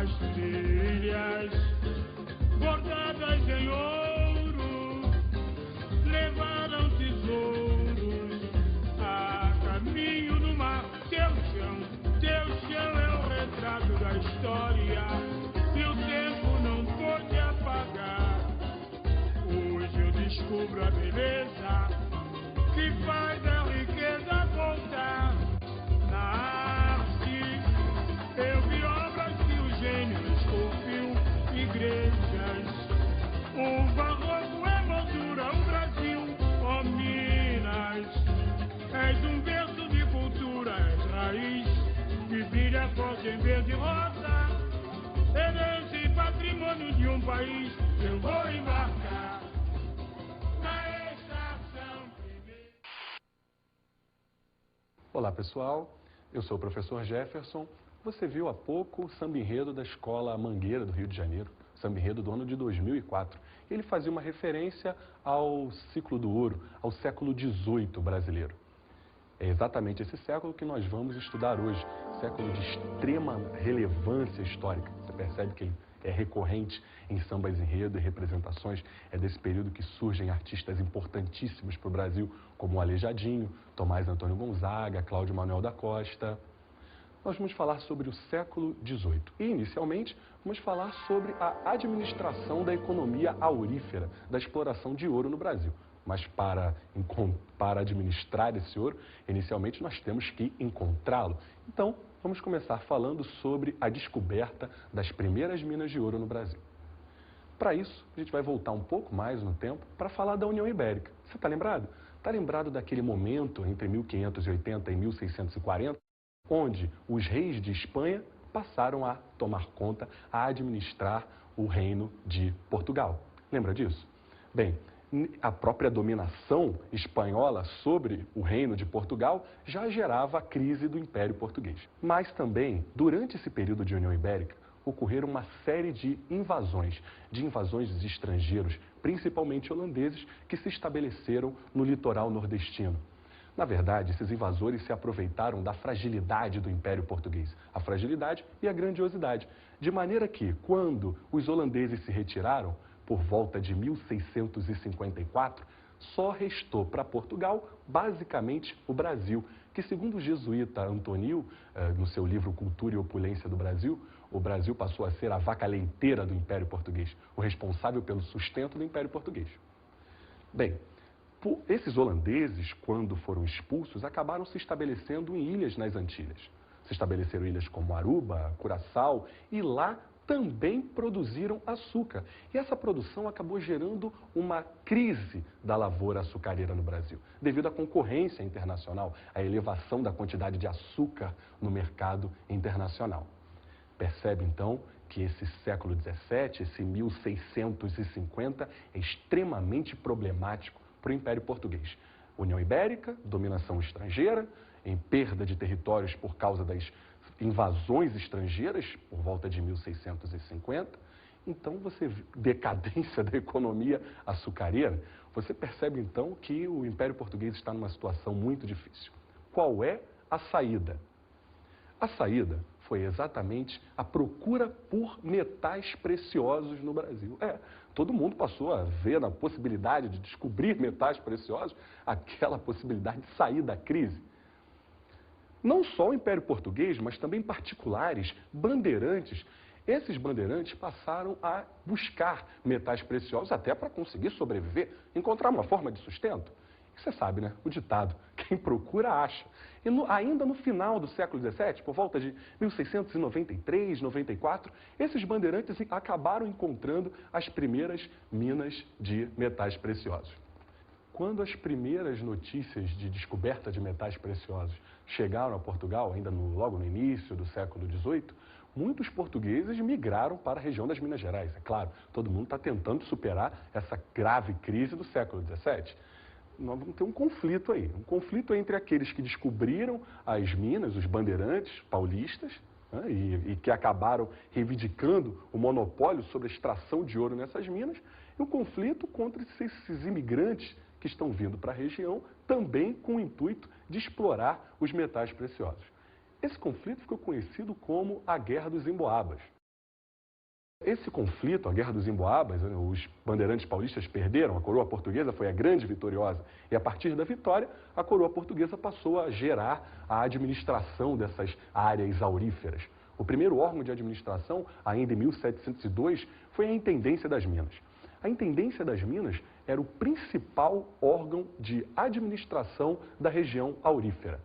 As trilhas bordadas em ouro levaram tesouros a caminho do mar. Teu chão é o retrato da história e o tempo não pode apagar. Hoje eu descubro a beleza que faz a riqueza voltar. Na arte eu vi obras que o gênio esculpiu, igrejas. O barroco é moldura, o Brasil, ó Minas. És um berço de cultura, és raiz que brilha forte em verde e rosa. Herança e patrimônio de um país, eu vou embarcar na estação primeira. Olá pessoal, eu sou o professor Jefferson. Você viu há pouco o samba enredo da Escola Mangueira do Rio de Janeiro, samba enredo do ano de 2004. Ele fazia uma referência ao ciclo do ouro, ao século XVIII brasileiro. É exatamente esse século que nós vamos estudar hoje, século de extrema relevância histórica. Você percebe que ele é recorrente em sambas enredo e representações. É desse período que surgem artistas importantíssimos para o Brasil, como o Aleijadinho, Tomás Antônio Gonzaga, Cláudio Manuel da Costa. Nós vamos falar sobre o século XVIII e, inicialmente, vamos falar sobre a administração da economia aurífera, da exploração de ouro no Brasil. Mas para administrar esse ouro, inicialmente nós temos que encontrá-lo. Então, vamos começar falando sobre a descoberta das primeiras minas de ouro no Brasil. Para isso, a gente vai voltar um pouco mais no tempo para falar da União Ibérica. Você está lembrado? Está lembrado daquele momento entre 1580 e 1640, onde os reis de Espanha passaram a tomar conta, a administrar o reino de Portugal. Lembra disso? Bem, a própria dominação espanhola sobre o reino de Portugal já gerava a crise do Império Português. Mas também, durante esse período de União Ibérica, ocorreram uma série de invasões de estrangeiros, principalmente holandeses, que se estabeleceram no litoral nordestino. Na verdade, esses invasores se aproveitaram da fragilidade do Império Português, a fragilidade e a grandiosidade, de maneira que, quando os holandeses se retiraram, por volta de 1654, só restou para Portugal, basicamente, o Brasil, que, segundo o jesuíta Antonil, no seu livro Cultura e Opulência do Brasil, o Brasil passou a ser a vaca leiteira do Império Português, o responsável pelo sustento do Império Português. Bem, esses holandeses, quando foram expulsos, acabaram se estabelecendo em ilhas nas Antilhas. Se estabeleceram ilhas como Aruba, Curaçao, e lá também produziram açúcar. E essa produção acabou gerando uma crise da lavoura açucareira no Brasil, devido à concorrência internacional, à elevação da quantidade de açúcar no mercado internacional. Percebe, então, que esse século XVII, esse 1650, é extremamente problemático para o Império Português. União Ibérica, dominação estrangeira, em perda de territórios por causa das invasões estrangeiras, por volta de 1650. Então, decadência da economia açucareira, você percebe, então, que o Império Português está numa situação muito difícil. Qual é a saída? A saída foi exatamente a procura por metais preciosos no Brasil. Todo mundo passou a ver na possibilidade de descobrir metais preciosos, aquela possibilidade de sair da crise. Não só o Império Português, mas também particulares, bandeirantes. Esses bandeirantes passaram a buscar metais preciosos até para conseguir sobreviver, encontrar uma forma de sustento. E você sabe, né? O ditado, quem procura acha. E ainda no final do século XVII, por volta de 1693, 94, esses bandeirantes acabaram encontrando as primeiras minas de metais preciosos. Quando as primeiras notícias de descoberta de metais preciosos chegaram a Portugal, ainda logo no início do século XVIII, muitos portugueses migraram para a região das Minas Gerais. É claro, todo mundo está tentando superar essa grave crise do século XVII. Nós vamos ter um conflito aí, um conflito entre aqueles que descobriram as minas, os bandeirantes paulistas, né, e que acabaram reivindicando o monopólio sobre a extração de ouro nessas minas, e um conflito contra esses imigrantes que estão vindo para a região, também com o intuito de explorar os metais preciosos. Esse conflito ficou conhecido como a Guerra dos Emboabas. Esse conflito, a Guerra dos Emboabas, os bandeirantes paulistas perderam, a coroa portuguesa foi a grande vitoriosa. E a partir da vitória, a coroa portuguesa passou a gerar a administração dessas áreas auríferas. O primeiro órgão de administração, ainda em 1702, foi a Intendência das Minas. A Intendência das Minas era o principal órgão de administração da região aurífera.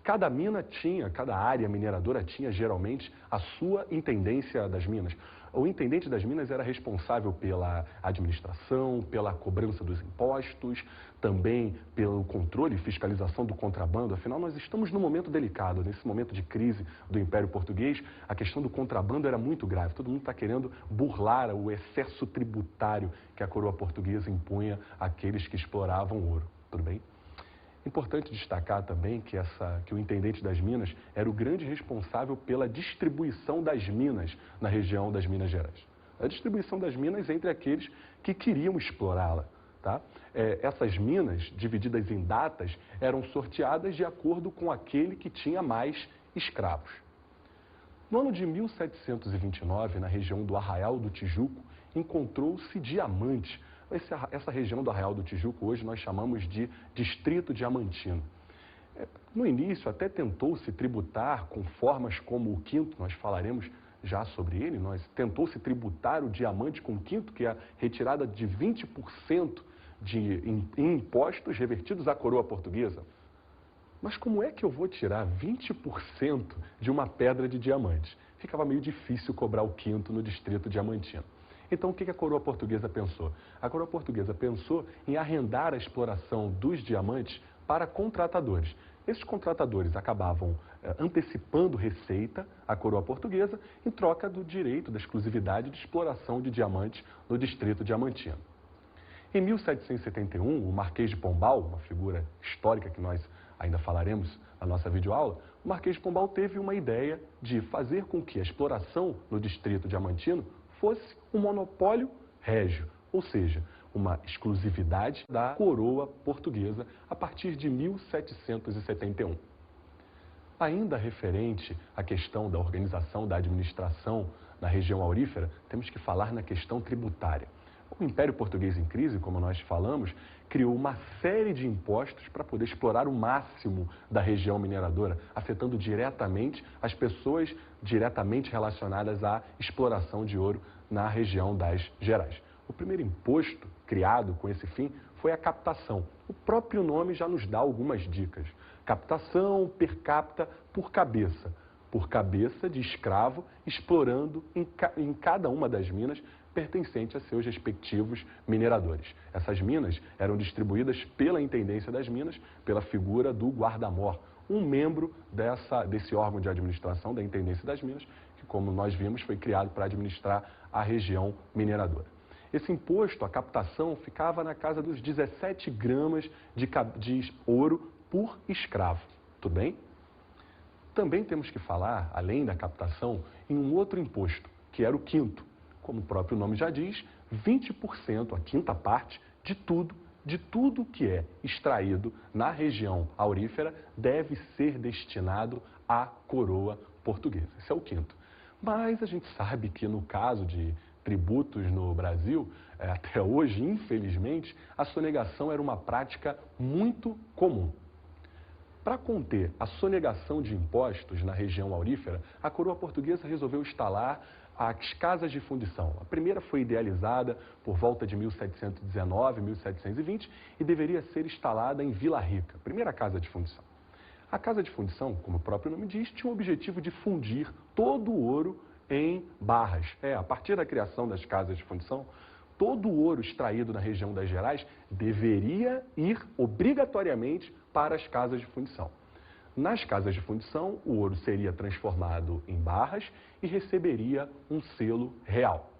Cada mina tinha, cada área mineradora tinha geralmente a sua Intendência das Minas. O intendente das minas era responsável pela administração, pela cobrança dos impostos, também pelo controle e fiscalização do contrabando. Afinal, nós estamos num momento delicado, nesse momento de crise do Império Português, a questão do contrabando era muito grave. Todo mundo está querendo burlar o excesso tributário que a coroa portuguesa impunha àqueles que exploravam ouro. Tudo bem? Importante destacar também que o intendente das minas era o grande responsável pela distribuição das minas na região das Minas Gerais. A distribuição das minas entre aqueles que queriam explorá-la. Tá? Essas minas, divididas em datas, eram sorteadas de acordo com aquele que tinha mais escravos. No ano de 1729, na região do Arraial do Tijuco, encontrou-se diamante. Essa região do Arraial do Tijuco hoje nós chamamos de Distrito Diamantino. No início até tentou-se tributar com formas como o quinto, nós falaremos já sobre ele, tentou-se tributar o diamante com quinto, que é a retirada de 20% em impostos revertidos à coroa portuguesa. Mas como é que eu vou tirar 20% de uma pedra de diamante? Ficava meio difícil cobrar o quinto no Distrito Diamantino. Então, o que a coroa portuguesa pensou? A coroa portuguesa pensou em arrendar a exploração dos diamantes para contratadores. Esses contratadores acabavam antecipando receita à coroa portuguesa em troca do direito da exclusividade de exploração de diamantes no Distrito Diamantino. Em 1771, o Marquês de Pombal, uma figura histórica que nós ainda falaremos na nossa videoaula, o Marquês de Pombal teve uma ideia de fazer com que a exploração no Distrito Diamantino fosse um monopólio régio, ou seja, uma exclusividade da coroa portuguesa a partir de 1771. Ainda referente à questão da organização da administração na região aurífera, temos que falar na questão tributária. O Império Português em crise, como nós falamos, criou uma série de impostos para poder explorar o máximo da região mineradora, afetando diretamente as pessoas diretamente relacionadas à exploração de ouro na região das Gerais. O primeiro imposto criado com esse fim foi a captação. O próprio nome já nos dá algumas dicas. Captação per capita por cabeça de escravo explorando em cada uma das minas pertencente a seus respectivos mineradores. Essas minas eram distribuídas pela Intendência das Minas, pela figura do guarda-mor, um membro desse órgão de administração da Intendência das Minas, que, como nós vimos, foi criado para administrar a região mineradora. Esse imposto, a captação, ficava na casa dos 17 gramas de ouro por escravo. Tudo bem? Também temos que falar, além da captação, em um outro imposto, que era o quinto. Como o próprio nome já diz, 20%, a quinta parte, de tudo que é extraído na região aurífera deve ser destinado à coroa portuguesa. Esse é o quinto. Mas a gente sabe que no caso de tributos no Brasil, até hoje, infelizmente, a sonegação era uma prática muito comum. Para conter a sonegação de impostos na região aurífera, a coroa portuguesa resolveu instalar as casas de fundição. A primeira foi idealizada por volta de 1719, 1720 e deveria ser instalada em Vila Rica, a primeira casa de fundição. A casa de fundição, como o próprio nome diz, tinha o objetivo de fundir todo o ouro em barras. A partir da criação das casas de fundição, todo o ouro extraído na região das Gerais deveria ir obrigatoriamente para as casas de fundição. Nas casas de fundição, o ouro seria transformado em barras e receberia um selo real.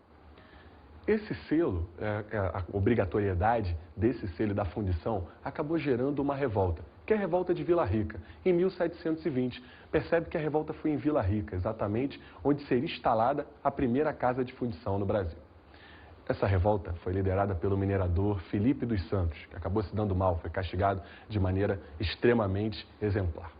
Esse selo, a obrigatoriedade desse selo da fundição, acabou gerando uma revolta, que é a revolta de Vila Rica, em 1720. Percebe que a revolta foi em Vila Rica, exatamente onde seria instalada a primeira casa de fundição no Brasil. Essa revolta foi liderada pelo minerador Felipe dos Santos, que acabou se dando mal, foi castigado de maneira extremamente exemplar.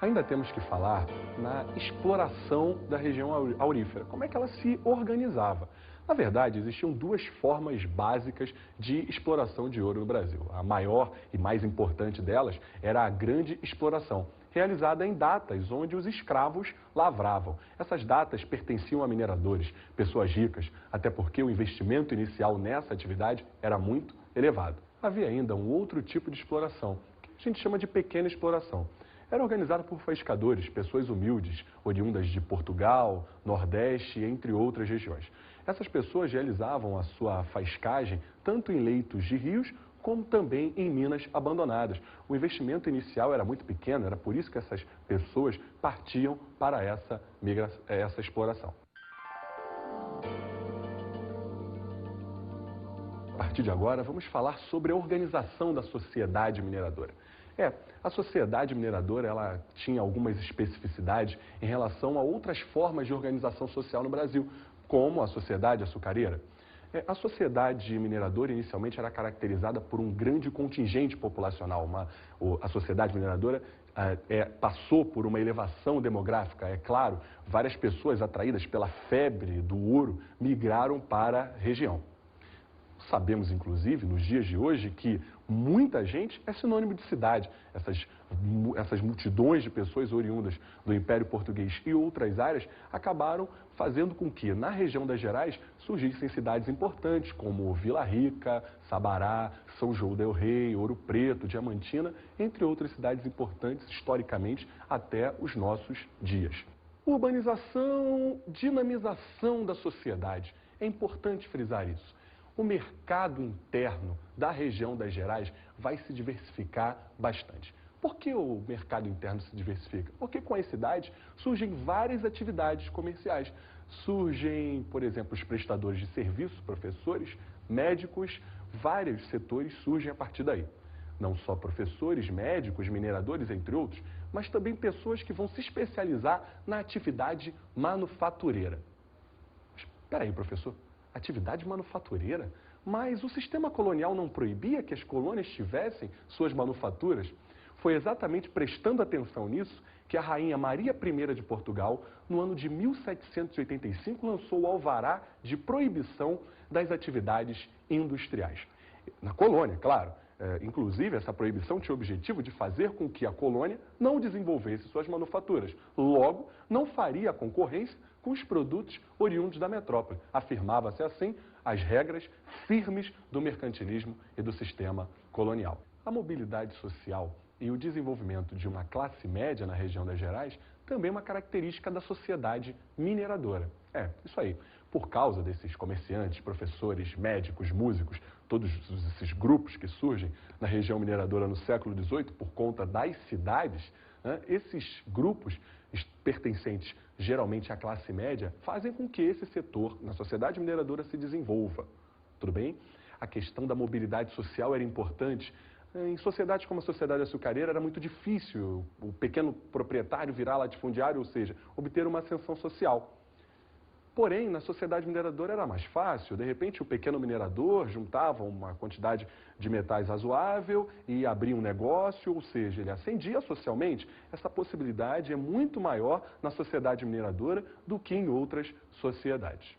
Ainda temos que falar na exploração da região aurífera, como é que ela se organizava. Na verdade, existiam duas formas básicas de exploração de ouro no Brasil. A maior e mais importante delas era a grande exploração, realizada em datas onde os escravos lavravam. Essas datas pertenciam a mineradores, pessoas ricas, até porque o investimento inicial nessa atividade era muito elevado. Havia ainda um outro tipo de exploração, que a gente chama de pequena exploração. Era organizado por pescadores, pessoas humildes, oriundas de Portugal, Nordeste, entre outras regiões. Essas pessoas realizavam a sua faiscagem tanto em leitos de rios, como também em minas abandonadas. O investimento inicial era muito pequeno, era por isso que essas pessoas partiam para essa exploração. A partir de agora, vamos falar sobre a organização da sociedade mineradora. A sociedade mineradora ela tinha algumas especificidades em relação a outras formas de organização social no Brasil, como a sociedade açucareira. A sociedade mineradora inicialmente era caracterizada por um grande contingente populacional. A sociedade mineradora passou por uma elevação demográfica, é claro, várias pessoas atraídas pela febre do ouro migraram para a região. Sabemos, inclusive, nos dias de hoje, que muita gente é sinônimo de cidade. Essas multidões de pessoas oriundas do Império Português e outras áreas acabaram fazendo com que, na região das Gerais, surgissem cidades importantes, como Vila Rica, Sabará, São João del Rei, Ouro Preto, Diamantina, entre outras cidades importantes, historicamente, até os nossos dias. Urbanização, dinamização da sociedade. É importante frisar isso. O mercado interno da região das Gerais vai se diversificar bastante. Por que o mercado interno se diversifica? Porque com as cidades surgem várias atividades comerciais. Surgem, por exemplo, os prestadores de serviços, professores, médicos, vários setores surgem a partir daí. Não só professores, médicos, mineradores, entre outros, mas também pessoas que vão se especializar na atividade manufatureira. Espera aí, professor. Atividade manufatureira? Mas o sistema colonial não proibia que as colônias tivessem suas manufaturas? Foi exatamente prestando atenção nisso que a rainha Maria I de Portugal, no ano de 1785, lançou o alvará de proibição das atividades industriais. Na colônia, claro. Inclusive, essa proibição tinha o objetivo de fazer com que a colônia não desenvolvesse suas manufaturas. Logo, não faria concorrência com os produtos oriundos da metrópole. Afirmava-se assim as regras firmes do mercantilismo e do sistema colonial. A mobilidade social e o desenvolvimento de uma classe média na região das Gerais também é uma característica da sociedade mineradora. Isso aí. Por causa desses comerciantes, professores, médicos, músicos, todos esses grupos que surgem na região mineradora no século XVIII por conta das cidades, esses grupos pertencentes geralmente à classe média fazem com que esse setor na sociedade mineradora se desenvolva. Tudo bem? A questão da mobilidade social era importante. Em sociedades como a sociedade açucareira era muito difícil o pequeno proprietário virar latifundiário, ou seja, obter uma ascensão social. Porém, na sociedade mineradora era mais fácil. De repente, o pequeno minerador juntava uma quantidade de metais razoável e abria um negócio, ou seja, ele ascendia socialmente. Essa possibilidade é muito maior na sociedade mineradora do que em outras sociedades.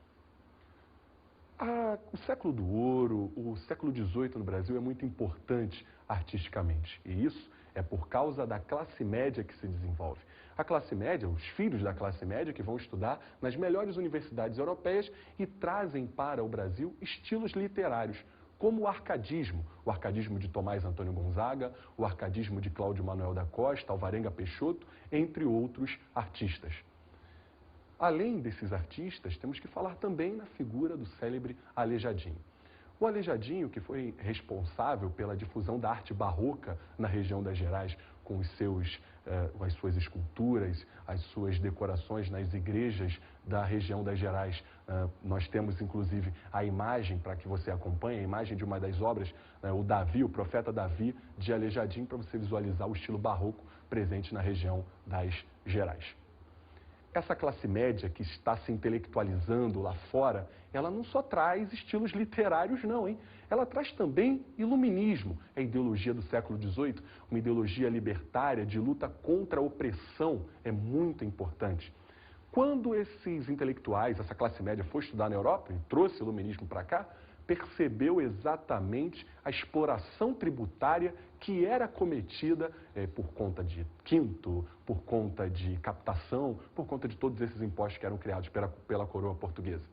O século do ouro, o século XVIII no Brasil é muito importante artisticamente. E isso é por causa da classe média que se desenvolve. A classe média, os filhos da classe média que vão estudar nas melhores universidades europeias e trazem para o Brasil estilos literários, como o arcadismo de Tomás Antônio Gonzaga, o arcadismo de Cláudio Manuel da Costa, Alvarenga Peixoto, entre outros artistas. Além desses artistas, temos que falar também na figura do célebre Aleijadinho. O Aleijadinho, que foi responsável pela difusão da arte barroca na região das Gerais, com as suas esculturas, as suas decorações nas igrejas da região das Gerais. Nós temos, inclusive, a imagem, para que você acompanhe, a imagem de uma das obras, o Davi, o profeta Davi, de Aleijadinho, para você visualizar o estilo barroco presente na região das Gerais. essa classe média que está se intelectualizando lá fora, ela não só traz estilos literários não, hein? Ela traz também iluminismo, a ideologia do século XVIII, uma ideologia libertária de luta contra a opressão, é muito importante. Quando esses intelectuais, essa classe média foi estudar na Europa e trouxe o iluminismo para cá, percebeu exatamente a exploração tributária que era cometida por conta de quinto, por conta de captação, por conta de todos esses impostos que eram criados pela coroa portuguesa.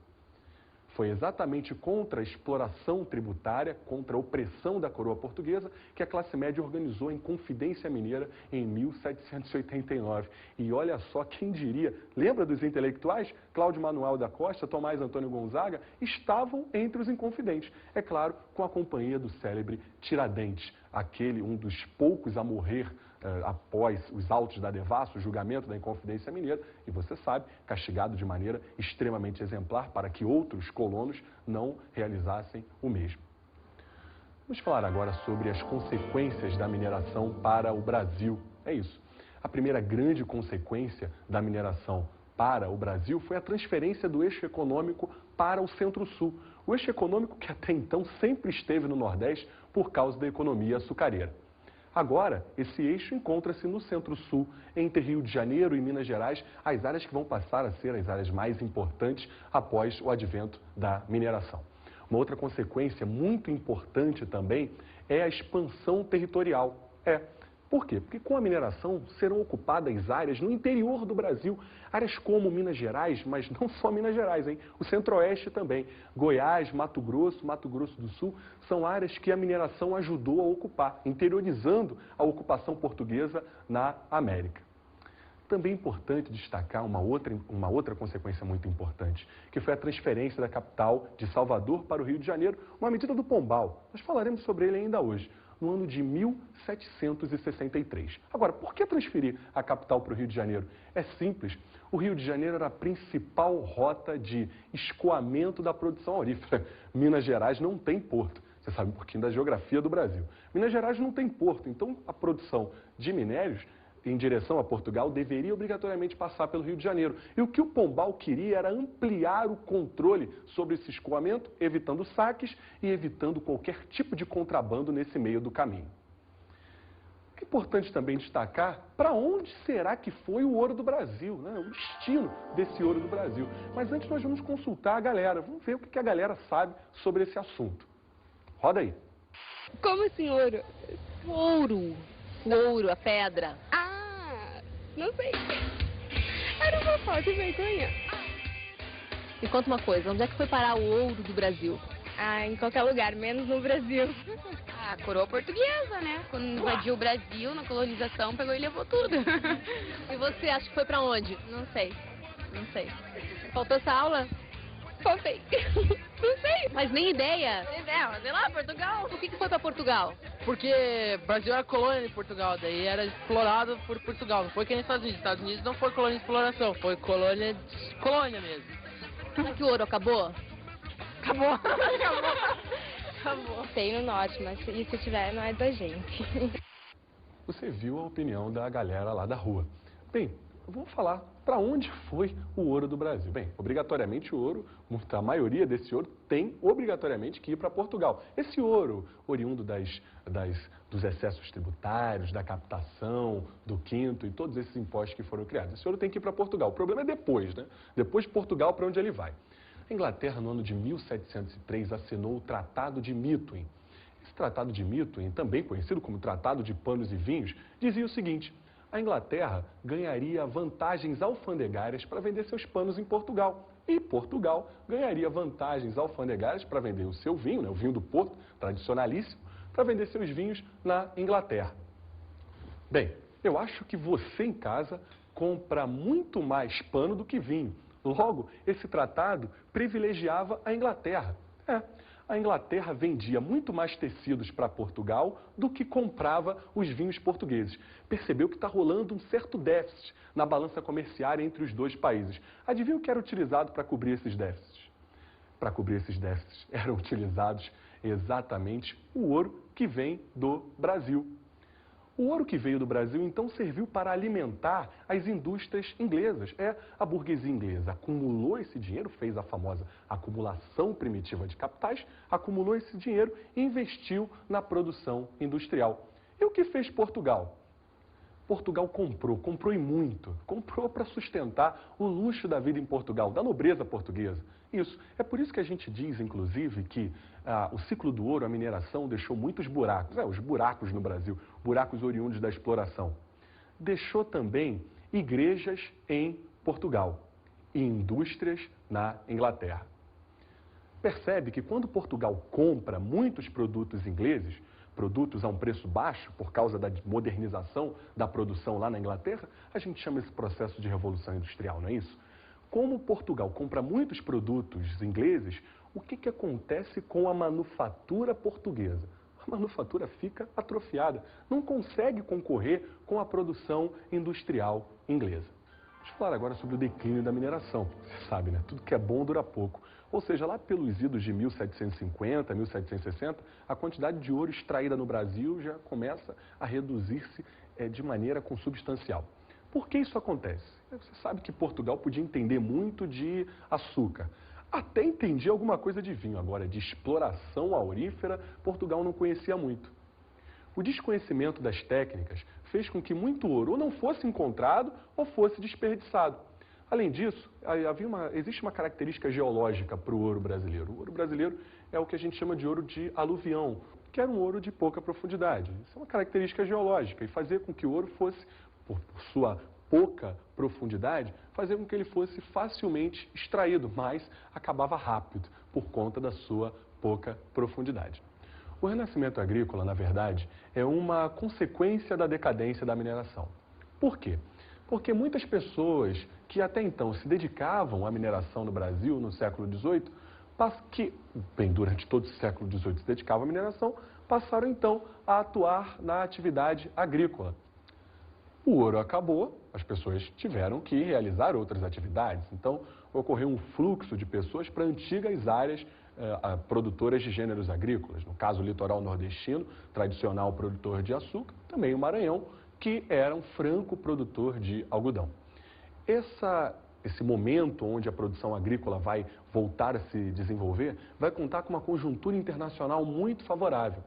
Foi exatamente contra a exploração tributária, contra a opressão da coroa portuguesa, que a classe média organizou em Confidência Mineira em 1789. E olha só, quem diria, lembra dos intelectuais? Cláudio Manuel da Costa, Tomás Antônio Gonzaga, estavam entre os inconfidentes. É claro, com a companhia do célebre Tiradentes, um dos poucos a morrer após os autos da devassa, o julgamento da Inconfidência Mineira, e você sabe, castigado de maneira extremamente exemplar para que outros colonos não realizassem o mesmo. Vamos falar agora sobre as consequências da mineração para o Brasil. É isso. A primeira grande consequência da mineração para o Brasil foi a transferência do eixo econômico para o Centro-Sul. O eixo econômico que até então sempre esteve no Nordeste por causa da economia açucareira. Agora, esse eixo encontra-se no Centro-Sul, entre Rio de Janeiro e Minas Gerais, as áreas que vão passar a ser as áreas mais importantes após o advento da mineração. Uma outra consequência muito importante também é a expansão territorial. Por quê? Porque com a mineração serão ocupadas áreas no interior do Brasil, áreas como Minas Gerais, mas não só Minas Gerais, hein? O Centro-Oeste também. Goiás, Mato Grosso do Sul, são áreas que a mineração ajudou a ocupar, interiorizando a ocupação portuguesa na América. Também é importante destacar uma outra consequência muito importante, que foi a transferência da capital de Salvador para o Rio de Janeiro, uma medida do Pombal. Nós falaremos sobre ele ainda hoje, no ano de 1763. Agora, por que transferir a capital para o Rio de Janeiro? É simples. O Rio de Janeiro era a principal rota de escoamento da produção aurífera. Minas Gerais não tem porto. Você sabe um pouquinho da geografia do Brasil. Minas Gerais não tem porto, então a produção de minérios em direção a Portugal deveria obrigatoriamente passar pelo Rio de Janeiro. E o que o Pombal queria era ampliar o controle sobre esse escoamento, evitando saques e evitando qualquer tipo de contrabando nesse meio do caminho. É importante também destacar para onde será que foi o ouro do Brasil, né? O destino desse ouro do Brasil. Mas antes nós vamos consultar a galera, vamos ver o que a galera sabe sobre esse assunto. Roda aí. Como assim ouro? O ouro, a pedra. Não sei. Era uma falta de vergonha. Me conta uma coisa, onde é que foi parar o ouro do Brasil? Em qualquer lugar, menos no Brasil. A coroa portuguesa, né? Quando invadiu o Brasil, na colonização, pegou e levou tudo. E você acha que foi pra onde? Não sei. Faltou essa aula? Faltei. Não sei. Mas nem ideia. Sei lá, Portugal. Por que foi pra Portugal? Porque o Brasil era colônia de Portugal, daí era explorado por Portugal. Não foi que nem Estados Unidos. Estados Unidos não foi colônia de exploração, foi colônia mesmo. Será que o ouro acabou? Acabou. Tem no norte, mas se tiver, não é da gente. Você viu a opinião da galera lá da rua. Bem, vamos falar para onde foi o ouro do Brasil. Bem, obrigatoriamente o ouro, a maioria desse ouro tem obrigatoriamente que ir para Portugal. Esse ouro, oriundo dos excessos tributários, da captação, do quinto e todos esses impostos que foram criados. Esse ouro tem que ir para Portugal. O problema é depois, né? Depois de Portugal, para onde ele vai? A Inglaterra, no ano de 1703, assinou o Tratado de Methuen. Esse Tratado de Methuen, também conhecido como Tratado de Panos e Vinhos, dizia o seguinte: a Inglaterra ganharia vantagens alfandegárias para vender seus panos em Portugal. E Portugal ganharia vantagens alfandegárias para vender o seu vinho, né, o vinho do Porto, tradicionalíssimo, para vender seus vinhos na Inglaterra. Bem, eu acho que você em casa compra muito mais pano do que vinho. Logo, esse tratado privilegiava a Inglaterra. A Inglaterra vendia muito mais tecidos para Portugal do que comprava os vinhos portugueses. Percebeu que está rolando um certo déficit na balança comercial entre os dois países. Adivinha o que era utilizado para cobrir esses déficits? Para cobrir esses déficits eram utilizados exatamente o ouro que vem do Brasil. O ouro que veio do Brasil, então, serviu para alimentar as indústrias inglesas. A burguesia inglesa acumulou esse dinheiro, fez a famosa acumulação primitiva de capitais, acumulou esse dinheiro e investiu na produção industrial. E o que fez Portugal? Portugal comprou e muito. Comprou para sustentar o luxo da vida em Portugal, da nobreza portuguesa. Isso. É por isso que a gente diz, inclusive, que o ciclo do ouro, a mineração, deixou muitos buracos. Os buracos no Brasil, buracos oriundos da exploração. Deixou também igrejas em Portugal e indústrias na Inglaterra. Percebe que quando Portugal compra muitos produtos ingleses, produtos a um preço baixo por causa da modernização da produção lá na Inglaterra, a gente chama esse processo de revolução industrial, não é isso? Como Portugal compra muitos produtos ingleses, o que acontece com a manufatura portuguesa? A manufatura fica atrofiada, não consegue concorrer com a produção industrial inglesa. Deixa eu falar agora sobre o declínio da mineração. Você sabe, né? Tudo que é bom dura pouco. Ou seja, lá pelos idos de 1750, 1760, a quantidade de ouro extraída no Brasil já começa a reduzir-se de maneira consubstancial. Por que isso acontece? Você sabe que Portugal podia entender muito de açúcar. Até entendia alguma coisa de vinho. Agora, de exploração aurífera, Portugal não conhecia muito. O desconhecimento das técnicas fez com que muito ouro ou não fosse encontrado ou fosse desperdiçado. Além disso, existe uma característica geológica para o ouro brasileiro. O ouro brasileiro é o que a gente chama de ouro de aluvião, que era um ouro de pouca profundidade. Isso é uma característica geológica e fazia com que o ouro fosse, por sua pouca profundidade, fazer com que ele fosse facilmente extraído, mas acabava rápido por conta da sua pouca profundidade. O renascimento agrícola, na verdade, é uma consequência da decadência da mineração. Por quê? Porque muitas pessoas que até então se dedicavam à mineração no Brasil no século XVIII, durante todo o século XVIII se dedicavam à mineração, passaram então a atuar na atividade agrícola. O ouro acabou, as pessoas tiveram que realizar outras atividades. Então, ocorreu um fluxo de pessoas para antigas áreas produtoras de gêneros agrícolas. No caso, o litoral nordestino, tradicional produtor de açúcar, também o Maranhão, que era um franco produtor de algodão. Esse momento onde a produção agrícola vai voltar a se desenvolver, vai contar com uma conjuntura internacional muito favorável.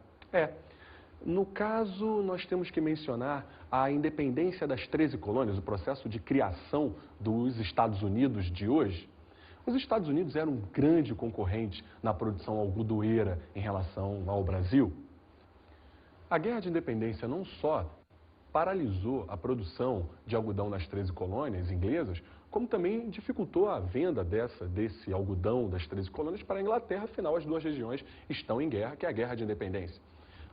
No caso, nós temos que mencionar a independência das 13 colônias, o processo de criação dos Estados Unidos de hoje. Os Estados Unidos eram um grande concorrente na produção algodoeira em relação ao Brasil. A Guerra de Independência não só paralisou a produção de algodão nas 13 colônias inglesas, como também dificultou a venda desse algodão das 13 colônias para a Inglaterra, afinal as duas regiões estão em guerra, que é a Guerra de Independência.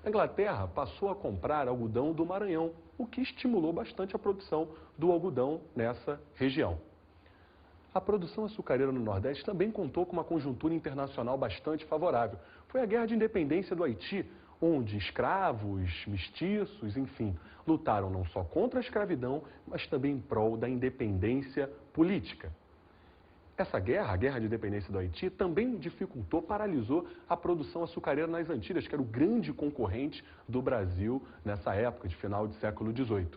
A Inglaterra passou a comprar algodão do Maranhão, o que estimulou bastante a produção do algodão nessa região. A produção açucareira no Nordeste também contou com uma conjuntura internacional bastante favorável. Foi a Guerra de Independência do Haiti, onde escravos, mestiços, enfim, lutaram não só contra a escravidão, mas também em prol da independência política. Essa guerra, a Guerra de Independência do Haiti, também dificultou, paralisou a produção açucareira nas Antilhas, que era o grande concorrente do Brasil nessa época, de final do século XVIII.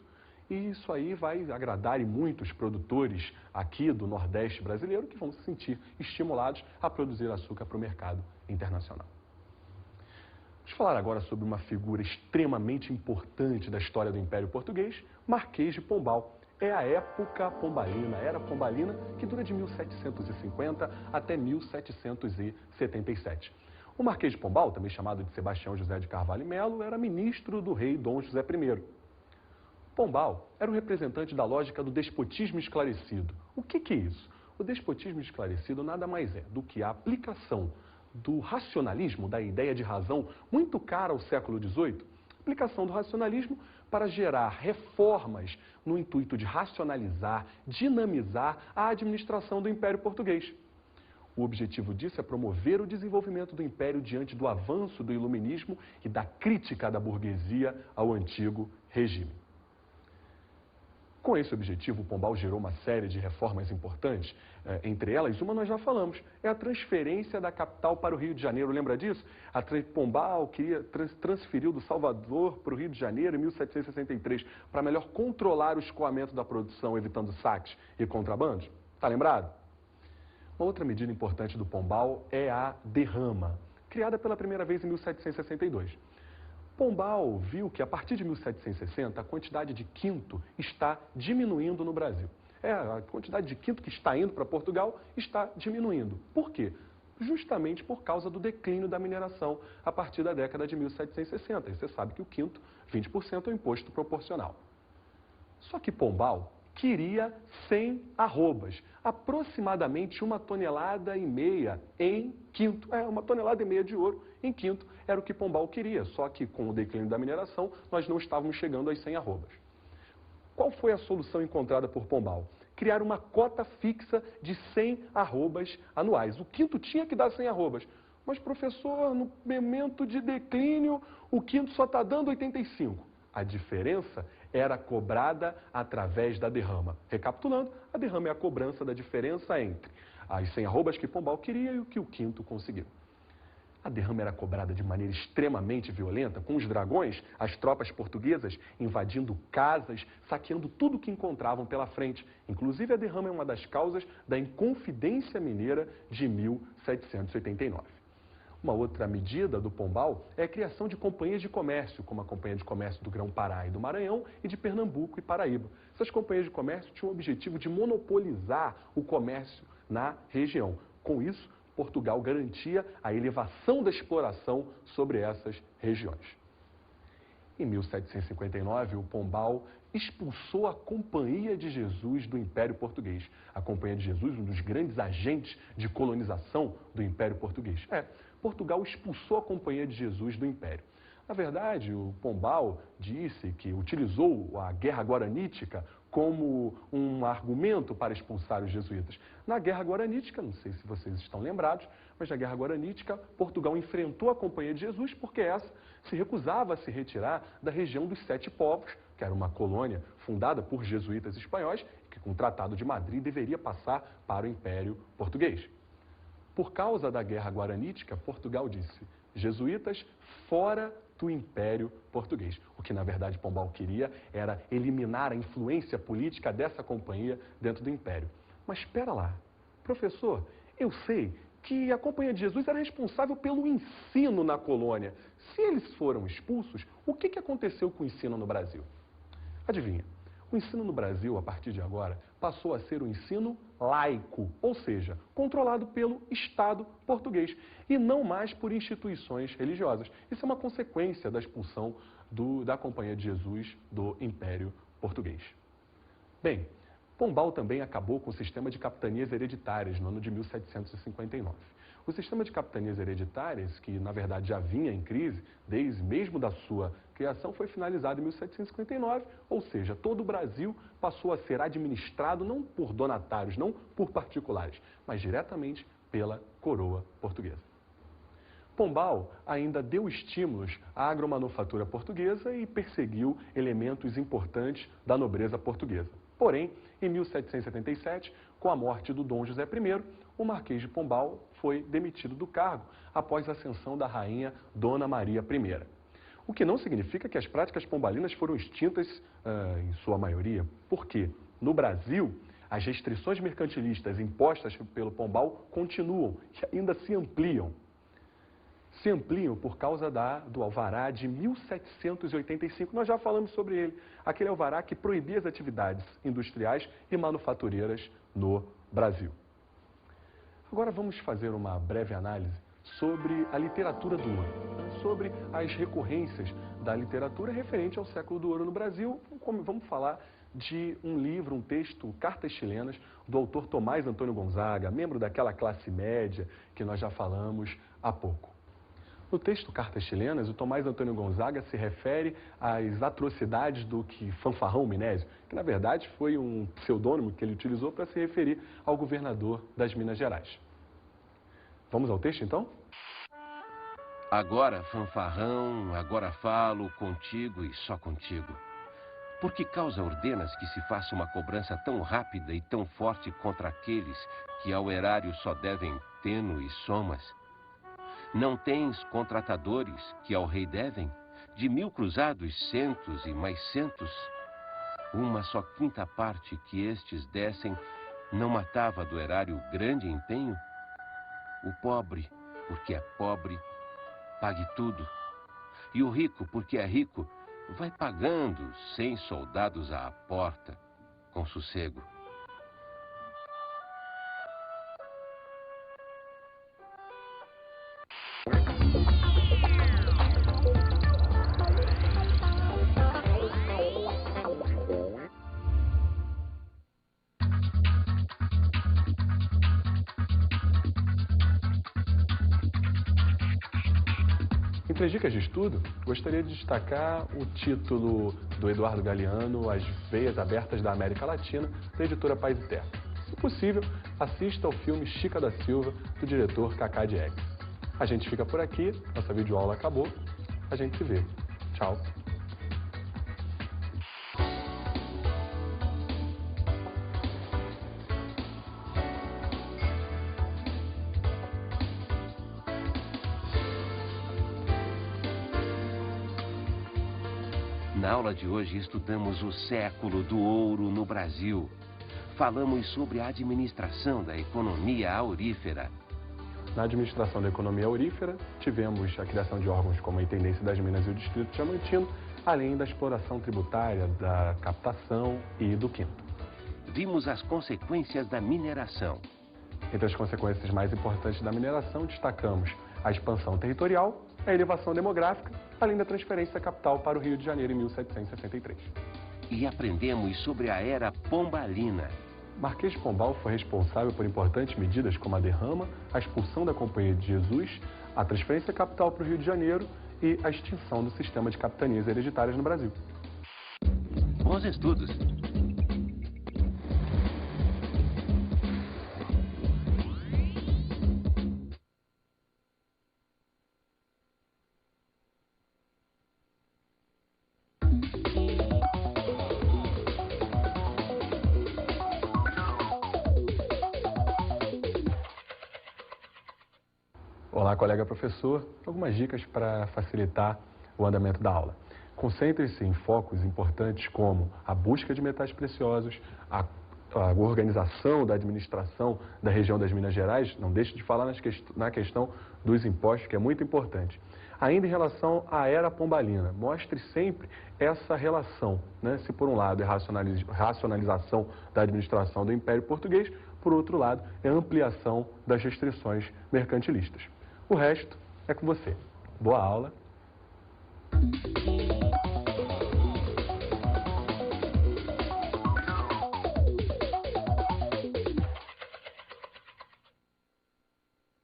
E isso aí vai agradar muitos produtores aqui do Nordeste brasileiro que vão se sentir estimulados a produzir açúcar para o mercado internacional. Vamos falar agora sobre uma figura extremamente importante da história do Império Português, Marquês de Pombal. É a época pombalina, a era pombalina, que dura de 1750 até 1777. O Marquês de Pombal, também chamado de Sebastião José de Carvalho e Melo, era ministro do rei Dom José I. Pombal era um representante da lógica do despotismo esclarecido. O que é isso? O despotismo esclarecido nada mais é do que a aplicação do racionalismo, da ideia de razão, muito cara ao século XVIII, aplicação do racionalismo para gerar reformas no intuito de racionalizar, dinamizar a administração do Império Português. O objetivo disso é promover o desenvolvimento do Império diante do avanço do iluminismo e da crítica da burguesia ao antigo regime. Com esse objetivo, o Pombal gerou uma série de reformas importantes. Entre elas, uma nós já falamos, é a transferência da capital para o Rio de Janeiro. Lembra disso? Pombal transferiu do Salvador para o Rio de Janeiro em 1763 para melhor controlar o escoamento da produção, evitando saques e contrabandos. Está lembrado? Uma outra medida importante do Pombal é a derrama, criada pela primeira vez em 1762. Pombal viu que, a partir de 1760, a quantidade de quinto está diminuindo no Brasil. A quantidade de quinto que está indo para Portugal está diminuindo. Por quê? Justamente por causa do declínio da mineração a partir da década de 1760. E você sabe que o quinto, 20%, é o imposto proporcional. Só que Pombal queria 100 arrobas, aproximadamente 1,5 tonelada em quinto. 1,5 tonelada de ouro em quinto era o que Pombal queria, só que com o declínio da mineração nós não estávamos chegando às 100 arrobas. Qual foi a solução encontrada por Pombal? Criar uma cota fixa de 100 arrobas anuais. O quinto tinha que dar 100 arrobas. Mas, professor, no momento de declínio, o quinto só está dando 85. A diferença era cobrada através da derrama. Recapitulando, a derrama é a cobrança da diferença entre as 100 arrobas que Pombal queria e o que o quinto conseguiu. A derrama era cobrada de maneira extremamente violenta, com os dragões, as tropas portuguesas, invadindo casas, saqueando tudo que encontravam pela frente. Inclusive, a derrama é uma das causas da Inconfidência Mineira de 1789. Uma outra medida do Pombal é a criação de companhias de comércio, como a Companhia de Comércio do Grão-Pará e do Maranhão e de Pernambuco e Paraíba. Essas companhias de comércio tinham o objetivo de monopolizar o comércio na região. Com isso, Portugal garantia a elevação da exploração sobre essas regiões. Em 1759, o Pombal expulsou a Companhia de Jesus do Império Português. A Companhia de Jesus, um dos grandes agentes de colonização do Império Português. Portugal expulsou a Companhia de Jesus do Império. Na verdade, o Pombal disse que utilizou a Guerra Guaranítica como um argumento para expulsar os jesuítas. Na Guerra Guaranítica, não sei se vocês estão lembrados, mas na Guerra Guaranítica, Portugal enfrentou a Companhia de Jesus porque essa se recusava a se retirar da região dos Sete Povos, que era uma colônia fundada por jesuítas espanhóis, que com o Tratado de Madrid deveria passar para o Império Português. Por causa da Guerra Guaranítica, Portugal disse: jesuítas fora do Império Português. O que, na verdade, Pombal queria era eliminar a influência política dessa companhia dentro do Império. Mas espera lá, professor, eu sei que a Companhia de Jesus era responsável pelo ensino na colônia. Se eles foram expulsos, o que aconteceu com o ensino no Brasil? Adivinha? O ensino no Brasil, a partir de agora, passou a ser um ensino laico, ou seja, controlado pelo Estado português e não mais por instituições religiosas. Isso é uma consequência da expulsão da Companhia de Jesus do Império Português. Bem, Pombal também acabou com o sistema de capitanias hereditárias no ano de 1759. O sistema de capitanias hereditárias, que na verdade já vinha em crise desde mesmo da sua criação, foi finalizado em 1759, ou seja, todo o Brasil passou a ser administrado não por donatários, não por particulares, mas diretamente pela coroa portuguesa. Pombal ainda deu estímulos à agromanufatura portuguesa e perseguiu elementos importantes da nobreza portuguesa. Porém, em 1777, com a morte do Dom José I, o Marquês de Pombal foi demitido do cargo após a ascensão da rainha Dona Maria I. O que não significa que as práticas pombalinas foram extintas em sua maioria, porque no Brasil as restrições mercantilistas impostas pelo Pombal continuam e ainda se ampliam. Se ampliam por causa do alvará de 1785. Nós já falamos sobre ele. Aquele alvará que proibia as atividades industriais e manufatureiras no Brasil. Agora vamos fazer uma breve análise sobre a literatura do ouro, sobre as recorrências da literatura referente ao século do ouro no Brasil. Vamos falar de um livro, um texto, Cartas Chilenas, do autor Tomás Antônio Gonzaga, membro daquela classe média que nós já falamos há pouco. No texto Cartas Chilenas, o Tomás Antônio Gonzaga se refere às atrocidades do Fanfarrão Minésio, que na verdade foi um pseudônimo que ele utilizou para se referir ao governador das Minas Gerais. Vamos ao texto então? Agora, fanfarrão, agora falo contigo e só contigo. Por que causa ordenas que se faça uma cobrança tão rápida e tão forte contra aqueles que ao erário só devem tênues somas? Não tens contratadores que ao rei devem? De 1000 cruzados, 100 e mais 100, uma só quinta parte que estes dessem não matava do erário grande empenho? O pobre, porque é pobre, pague tudo. E o rico, porque é rico, vai pagando 100 soldados à porta, com sossego. Entre as dicas de estudo, gostaria de destacar o título do Eduardo Galeano, As Veias Abertas da América Latina, da editora Paz e Terra. Se possível, assista ao filme Chica da Silva, do diretor Cacá Diegues. A gente fica por aqui, nossa videoaula acabou, a gente se vê. Tchau! Na aula de hoje estudamos o século do ouro no Brasil. Falamos sobre a administração da economia aurífera. Na administração da economia aurífera, tivemos a criação de órgãos como a Intendência das Minas e o Distrito Diamantino, além da exploração tributária, da captação e do quinto. Vimos as consequências da mineração. Entre as consequências mais importantes da mineração, destacamos a expansão territorial, a elevação demográfica, além da transferência da capital para o Rio de Janeiro em 1763. E aprendemos sobre a Era Pombalina. Marquês de Pombal foi responsável por importantes medidas como a derrama, a expulsão da Companhia de Jesus, a transferência da capital para o Rio de Janeiro e a extinção do sistema de capitanias hereditárias no Brasil. Bons estudos! Olá, colega professor. Algumas dicas para facilitar o andamento da aula. Concentre-se em focos importantes como a busca de metais preciosos, a organização da administração da região das Minas Gerais. Não deixe de falar na questão dos impostos, que é muito importante. Ainda em relação à Era Pombalina, mostre sempre essa relação, né? Se por um lado é racionalização da administração do Império Português, por outro lado é ampliação das restrições mercantilistas. O resto é com você. Boa aula!